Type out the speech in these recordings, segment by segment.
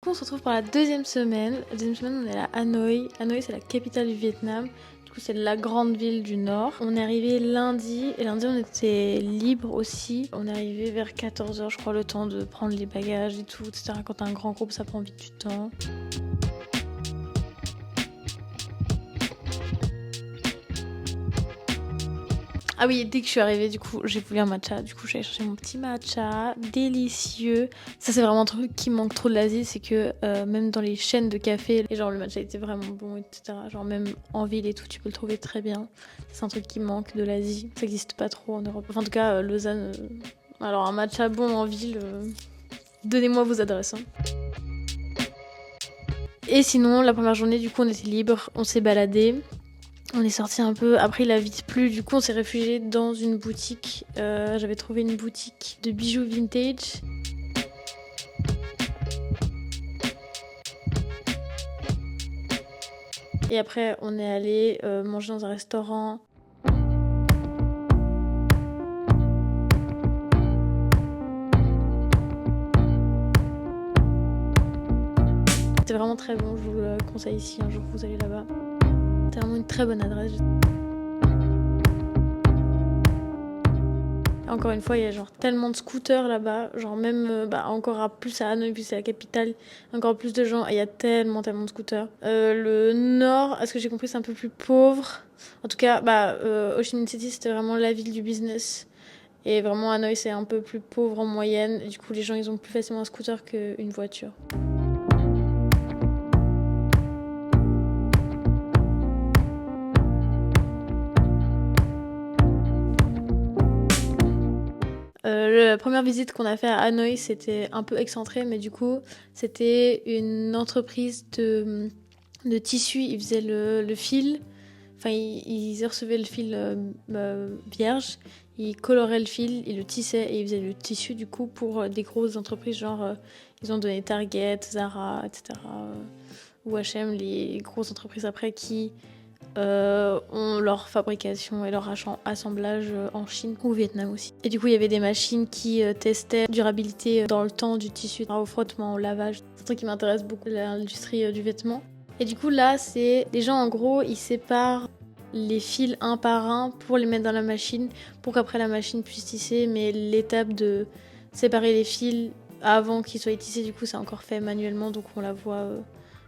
Du coup, on se retrouve pour la deuxième semaine. La deuxième semaine, on est à Hanoï. Hanoï, c'est la capitale du Vietnam. Du coup, c'est la grande ville du Nord. On est arrivé lundi, et lundi, on était libre aussi. On est arrivé vers 14h, je crois, le temps de prendre les bagages et tout, etc. Quand t'as un grand groupe, ça prend vite du temps. Ah oui, dès que je suis arrivée, du coup, j'ai voulu un matcha. Du coup, j'ai cherché mon petit matcha, délicieux. Ça, c'est vraiment un truc qui manque trop de l'Asie, c'est que même dans les chaînes de café, et genre le matcha était vraiment bon, etc. Genre même en ville et tout, tu peux le trouver très bien. C'est un truc qui manque de l'Asie. Ça n'existe pas trop en Europe. Enfin, en tout cas, Lausanne. Alors, un matcha bon en ville, donnez-moi vos adresses. Hein. Et sinon, la première journée, du coup, on était libre, on s'est baladé. On est sorti un peu, après il a vite plu, du coup on s'est réfugié dans une boutique. J'avais trouvé une boutique de bijoux vintage. Et après on est allé manger dans un restaurant. C'était vraiment très bon, je vous le conseille ici un jour que vous allez là-bas. C'est vraiment une très bonne adresse. Encore une fois, il y a genre tellement de scooters là-bas, genre même encore plus à Hanoï, puis c'est la capitale, encore plus de gens, et il y a tellement de scooters. Le nord, à ce que j'ai compris, c'est un peu plus pauvre. En tout cas, Ho Chi Minh City, c'était vraiment la ville du business. Et vraiment, Hanoï, c'est un peu plus pauvre en moyenne. Et du coup, les gens, ils ont plus facilement un scooter qu'une voiture. La première visite qu'on a fait à Hanoï, c'était un peu excentré, mais du coup, c'était une entreprise de tissu. Ils faisaient le fil, enfin, ils recevaient le fil vierge, ils coloraient le fil, ils le tissaient et ils faisaient le tissu, du coup, pour des grosses entreprises, genre, ils ont donné Target, Zara, etc., ou H&M, les grosses entreprises après qui ont leur fabrication et leur assemblage en Chine ou au Vietnam aussi. Et du coup, il y avait des machines qui testaient la durabilité dans le temps du tissu, au frottement, au lavage. C'est un truc qui m'intéresse beaucoup, l'industrie du vêtement. Et du coup, là, c'est les gens, en gros, ils séparent les fils un par un pour les mettre dans la machine, pour qu'après la machine puisse tisser. Mais l'étape de séparer les fils avant qu'ils soient tissés, du coup, c'est encore fait manuellement. Donc on la voit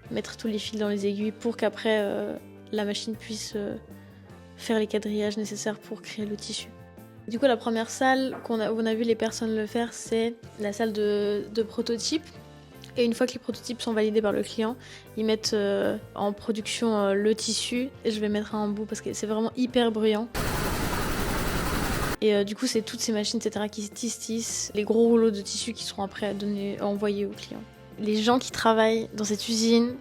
mettre tous les fils dans les aiguilles pour qu'après la machine puisse faire les quadrillages nécessaires pour créer le tissu. Du coup, la première salle où on a vu les personnes le faire, c'est la salle de prototype. Et une fois que les prototypes sont validés par le client, ils mettent en production le tissu. Et je vais mettre un bout parce que c'est vraiment hyper bruyant. Et du coup, c'est toutes ces machines, etc., qui tissent les gros rouleaux de tissu qui seront après envoyés aux clients. Les gens qui travaillent dans cette usine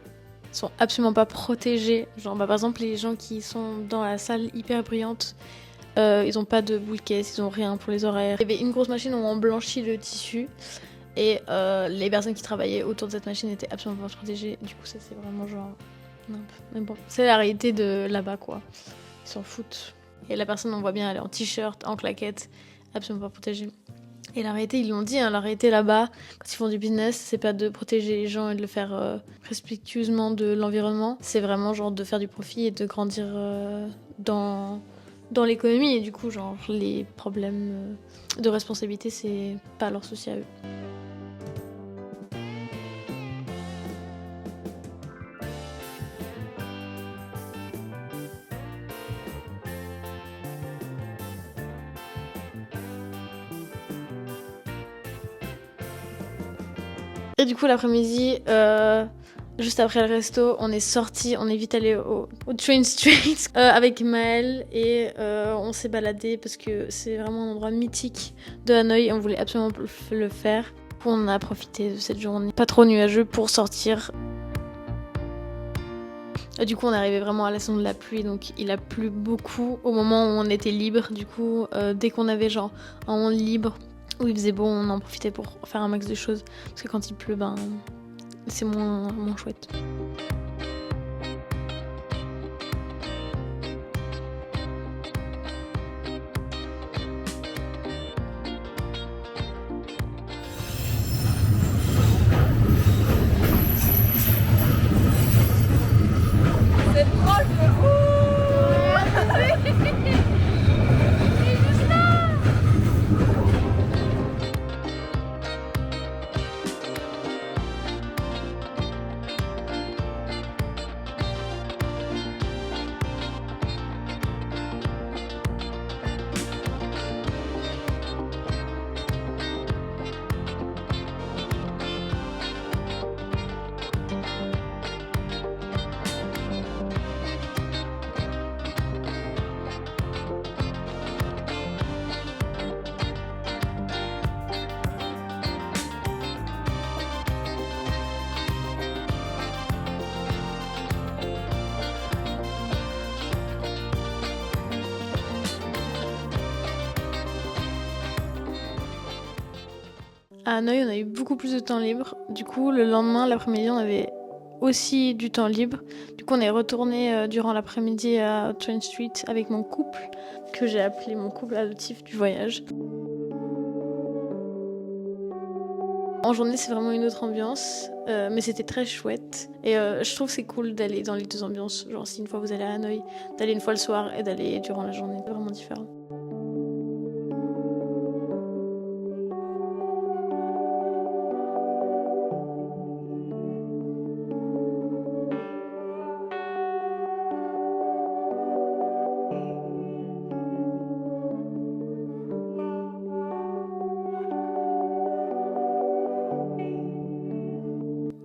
sont absolument pas protégés. Genre, par exemple, les gens qui sont dans la salle hyper bruyante, ils ont pas de boule caisse, ils ont rien pour les horaires. Il y avait une grosse machine où on blanchit le tissu. Et les personnes qui travaillaient autour de cette machine étaient absolument pas protégées. Du coup, ça c'est vraiment genre... Mais bon, c'est la réalité de là-bas, quoi. Ils s'en foutent. Et la personne, on voit bien, elle est en t-shirt, en claquette, absolument pas protégée. Et la réalité, ils l'ont dit, la réalité là-bas, quand ils font du business, c'est pas de protéger les gens et de le faire respectueusement de l'environnement. C'est vraiment genre de faire du profit et de grandir dans l'économie. Et du coup, genre, les problèmes de responsabilité, c'est pas leur souci à eux. Et du coup, l'après-midi, juste après le resto, on est sorti, on est vite allé au Train Street avec Maëlle et on s'est baladé parce que c'est vraiment un endroit mythique de Hanoï et on voulait absolument le faire. On a profité de cette journée pas trop nuageux pour sortir. Et du coup, on est arrivé vraiment à la saison de la pluie, donc il a plu beaucoup au moment où on était libre. Du coup, dès qu'on avait genre un moment libre, où il faisait beau, on en profitait pour faire un max de choses. Parce que quand il pleut, c'est moins chouette. À Hanoï, on a eu beaucoup plus de temps libre. Du coup, le lendemain, l'après-midi, on avait aussi du temps libre. Du coup, on est retourné durant l'après-midi à Twin Street avec mon couple, que j'ai appelé mon couple adoptif du voyage. En journée, c'est vraiment une autre ambiance, mais c'était très chouette. Et je trouve que c'est cool d'aller dans les deux ambiances. Genre, si une fois vous allez à Hanoï, d'aller une fois le soir et d'aller durant la journée. C'est vraiment différent.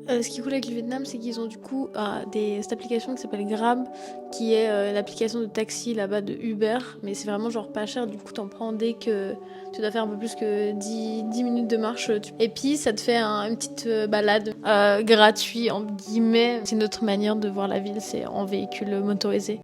Ce qui est cool avec le Vietnam, c'est qu'ils ont du coup cette application qui s'appelle Grab, qui est l'application de taxi là-bas de Uber, mais c'est vraiment genre pas cher, du coup t'en prends dès que tu dois faire un peu plus que 10 minutes de marche. Et puis ça te fait une petite balade gratuite, entre guillemets. C'est une autre manière de voir la ville, c'est en véhicule motorisé.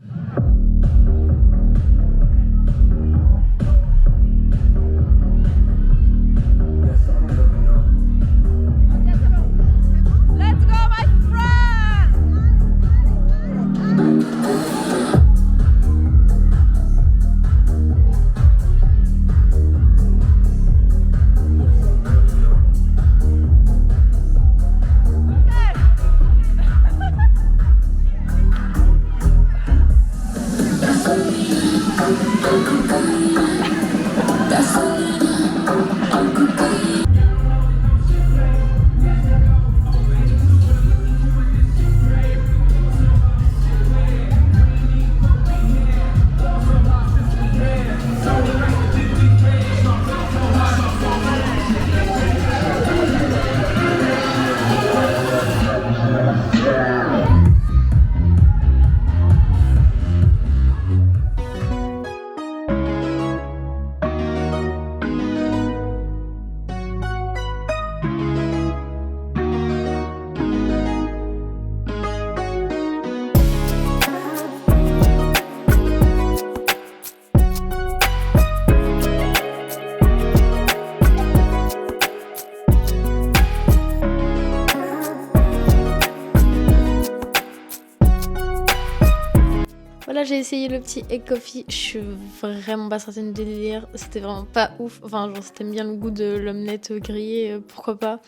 Voilà, j'ai essayé le petit egg coffee. Je suis vraiment pas certaine du délire. C'était vraiment pas ouf. Enfin, genre, si t'aimes bien le goût de l'omelette grillée, pourquoi pas.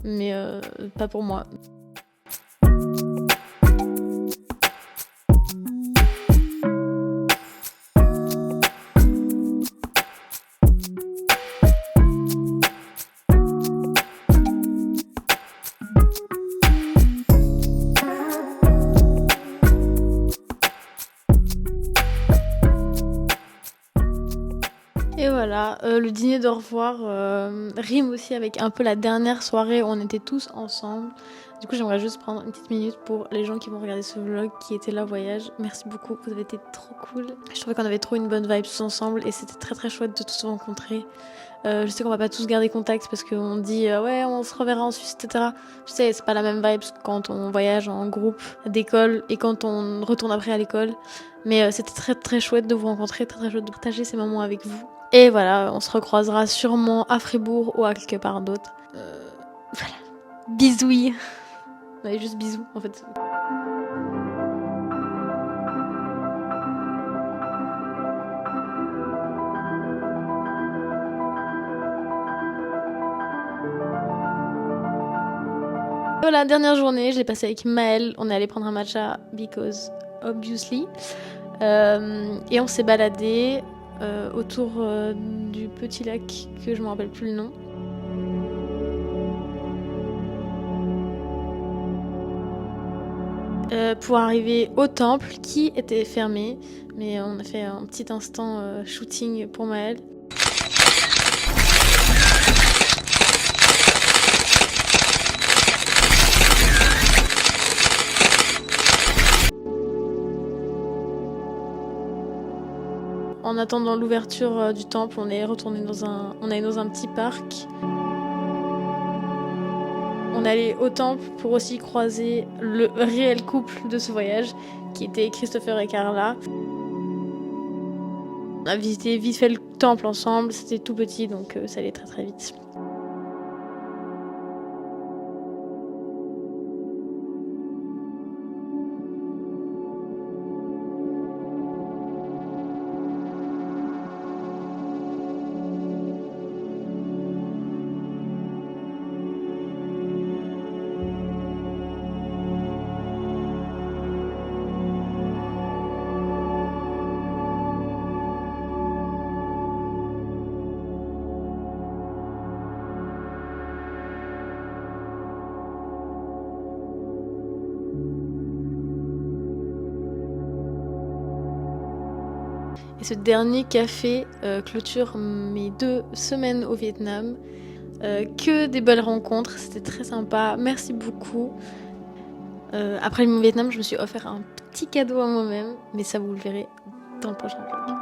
Mais pas pour moi. Et voilà, le dîner d'au revoir rime aussi avec un peu la dernière soirée où on était tous ensemble. Du coup, j'aimerais juste prendre une petite minute pour les gens qui vont regarder ce vlog, qui étaient là au voyage. Merci beaucoup, vous avez été trop cool. Je trouvais qu'on avait trop une bonne vibe tous ensemble et c'était très très chouette de tous se rencontrer. Je sais qu'on va pas tous garder contact parce qu'on dit ouais, on se reverra en Suisse, etc. Je sais, c'est pas la même vibe quand on voyage en groupe d'école et quand on retourne après à l'école. Mais c'était très très chouette de vous rencontrer, très très chouette de partager ces moments avec vous. Et voilà, on se recroisera sûrement à Fribourg ou à quelque part d'autre. Voilà. Bisouilles. Ouais, juste bisous en fait. Voilà, dernière journée, je l'ai passée avec Maëlle. On est allé prendre un matcha because obviously. Et on s'est baladé autour du petit lac que je me rappelle plus le nom. Pour arriver au temple qui était fermé, mais on a fait un petit instant shooting pour Maëlle. En attendant l'ouverture du temple, on est retourné dans un petit parc. On est allé au temple pour aussi croiser le réel couple de ce voyage, qui était Christopher et Carla. On a visité vite fait le temple ensemble, c'était tout petit, donc ça allait très très vite. Et ce dernier café clôture mes 2 semaines au Vietnam. Que des belles rencontres, c'était très sympa. Merci beaucoup. Après mon Vietnam, je me suis offert un petit cadeau à moi-même, mais ça vous le verrez dans le prochain vlog.